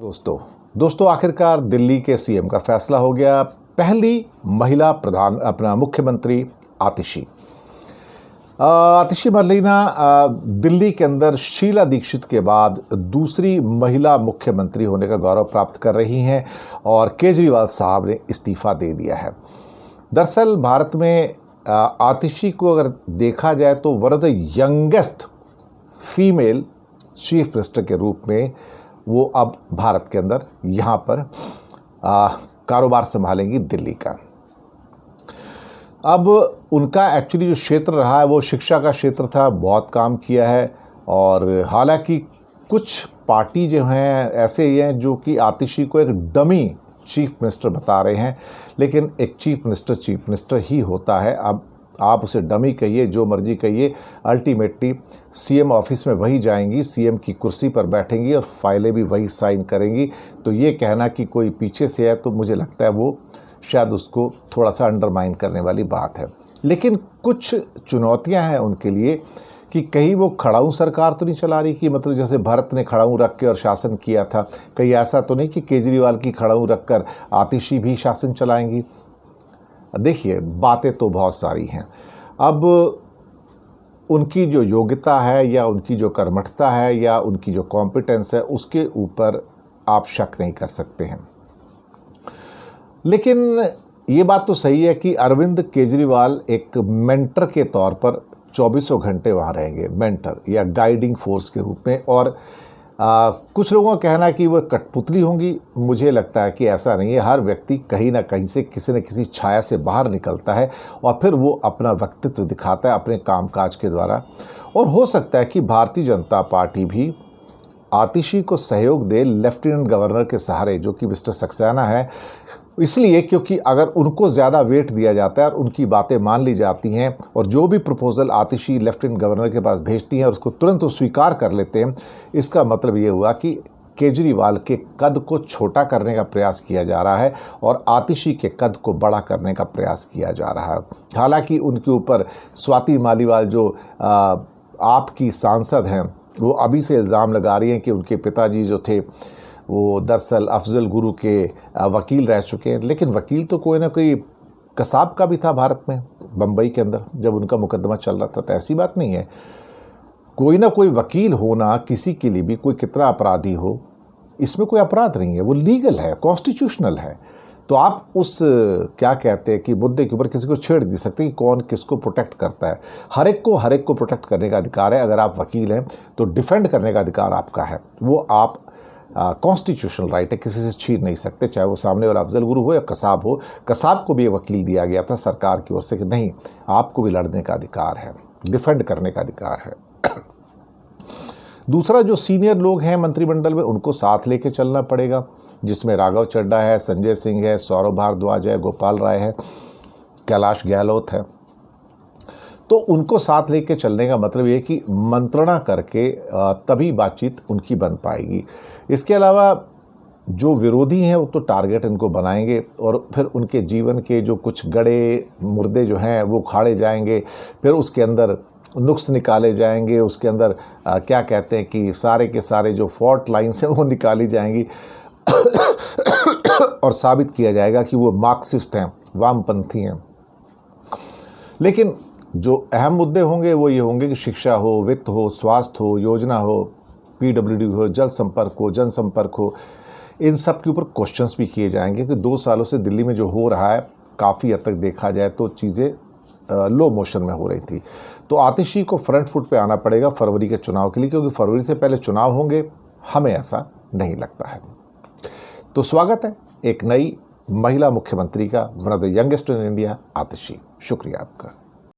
दोस्तों आखिरकार दिल्ली के सीएम का फैसला हो गया। पहली महिला मुख्यमंत्री आतिशी मरलीना दिल्ली के अंदर शीला दीक्षित के बाद दूसरी महिला मुख्यमंत्री होने का गौरव प्राप्त कर रही हैं और केजरीवाल साहब ने इस्तीफा दे दिया है। दरअसल भारत में आतिशी को अगर देखा जाए तो one of the youngest female chief minister के रूप में वो अब भारत के अंदर यहाँ पर कारोबार संभालेंगी दिल्ली का। अब उनका एक्चुअली जो क्षेत्र रहा है वो शिक्षा का क्षेत्र था, बहुत काम किया है। और हालांकि कुछ पार्टी जो हैं ऐसे ही हैं जो कि आतिशी को एक डमी चीफ मिनिस्टर बता रहे हैं, लेकिन एक चीफ मिनिस्टर ही होता है। अब आप उसे डमी कहिए, जो मर्जी कहिए, अल्टीमेटली सीएम ऑफिस में वही जाएंगी, सीएम की कुर्सी पर बैठेंगी और फाइलें भी वही साइन करेंगी। तो ये कहना कि कोई पीछे से है तो मुझे लगता है वो शायद उसको थोड़ा सा अंडरमाइन करने वाली बात है। लेकिन कुछ चुनौतियां हैं उनके लिए कि कहीं वो खड़ाऊ सरकार तो नहीं चला रही कि मतलब जैसे भारत ने खड़ाऊ रख के और शासन किया था, कहीं ऐसा तो नहीं कि केजरीवाल की खड़ाऊ रखकर आतिशी भी शासन चलाएंगी। देखिए, बातें तो बहुत सारी हैं। अब उनकी जो योग्यता है या उनकी जो कर्मठता है या उनकी जो कॉम्पिटेंस है उसके ऊपर आप शक नहीं कर सकते हैं। लेकिन ये बात तो सही है कि अरविंद केजरीवाल एक मेंटर के तौर पर 24 घंटे वहाँ रहेंगे, मेंटर या गाइडिंग फोर्स के रूप में। और कुछ लोगों का कहना है कि वह कठपुतली होंगी। मुझे लगता है कि ऐसा नहीं है। हर व्यक्ति कहीं ना कहीं से किसी न किसी छाया से बाहर निकलता है और फिर वो अपना व्यक्तित्व दिखाता है अपने कामकाज के द्वारा। और हो सकता है कि भारतीय जनता पार्टी भी आतिशी को सहयोग दे लेफ्टिनेंट गवर्नर के सहारे, जो कि मिस्टर सक्सेना है। इसलिए क्योंकि अगर उनको ज़्यादा वेट दिया जाता है और उनकी बातें मान ली जाती हैं और जो भी प्रपोज़ल आतिशी लेफ्टिनेंट गवर्नर के पास भेजती हैं और उसको तुरंत वो स्वीकार कर लेते हैं, इसका मतलब ये हुआ कि केजरीवाल के कद को छोटा करने का प्रयास किया जा रहा है और आतिशी के कद को बड़ा करने का प्रयास किया जा रहा है। हालांकि उनके ऊपर स्वाति मालीवाल जो आपकी सांसद हैं वो अभी से इल्ज़ाम लगा रही हैं कि उनके पिताजी जो थे वो दरअसल अफजल गुरु के वकील रह चुके हैं। लेकिन वकील तो कोई ना कोई कसाब का भी था भारत में, बम्बई के अंदर जब उनका मुकदमा चल रहा था। तो ऐसी बात नहीं है, कोई ना कोई वकील होना किसी के लिए भी, कोई कितना अपराधी हो, इसमें कोई अपराध नहीं है, वो लीगल है, कॉन्स्टिट्यूशनल है। तो आप उस क्या कहते हैं कि मुद्दे के ऊपर किसी को छेड़ नहीं सकते कि कौन किसको प्रोटेक्ट करता है। हर एक को प्रोटेक्ट करने का अधिकार है। अगर आप वकील हैं तो डिफेंड करने का अधिकार आपका है, वो आप कॉन्स्टिट्यूशनल राइट है, किसी से छीन नहीं सकते, चाहे वो सामने वाला अफजल गुरु हो या कसाब हो। कसाब को भी ये वकील दिया गया था सरकार की ओर से कि नहीं, आपको भी लड़ने का अधिकार है, डिफेंड करने का अधिकार है। दूसरा, जो सीनियर लोग हैं मंत्रिमंडल में उनको साथ लेके चलना पड़ेगा, जिसमें राघव चड्ढा है, संजय सिंह है, सौरभ भारद्वाज है, गोपाल राय है, कैलाश गहलोत है। तो उनको साथ लेके चलने का मतलब ये कि मंत्रणा करके तभी बातचीत उनकी बन पाएगी। इसके अलावा जो विरोधी हैं वो तो टारगेट इनको बनाएंगे और फिर उनके जीवन के जो कुछ गड़े मुर्दे जो हैं वो उखाड़े जाएंगे, फिर उसके अंदर नुक्स निकाले जाएंगे, उसके अंदर क्या कहते हैं कि सारे के सारे जो फॉल्ट लाइन्स हैं वो निकाली जाएंगी और साबित किया जाएगा कि वो मार्क्सिस्ट हैं, वामपंथी हैं। लेकिन जो अहम मुद्दे होंगे वो ये होंगे कि शिक्षा हो, वित्त हो, स्वास्थ्य हो, योजना हो, पीडब्ल्यूडी हो, जल संपर्क हो, जनसंपर्क हो, इन सब के ऊपर क्वेश्चंस भी किए जाएंगे कि 2 सालों से दिल्ली में जो हो रहा है काफ़ी हद तक देखा जाए तो चीज़ें लो मोशन में हो रही थी। तो आतिशी को फ्रंट फुट पे आना पड़ेगा फरवरी के चुनाव के लिए, क्योंकि फरवरी से पहले चुनाव होंगे, हमें ऐसा नहीं लगता है। तो स्वागत है एक नई महिला मुख्यमंत्री का, one of the youngest in India, Atishi. शुक्रिया आपका।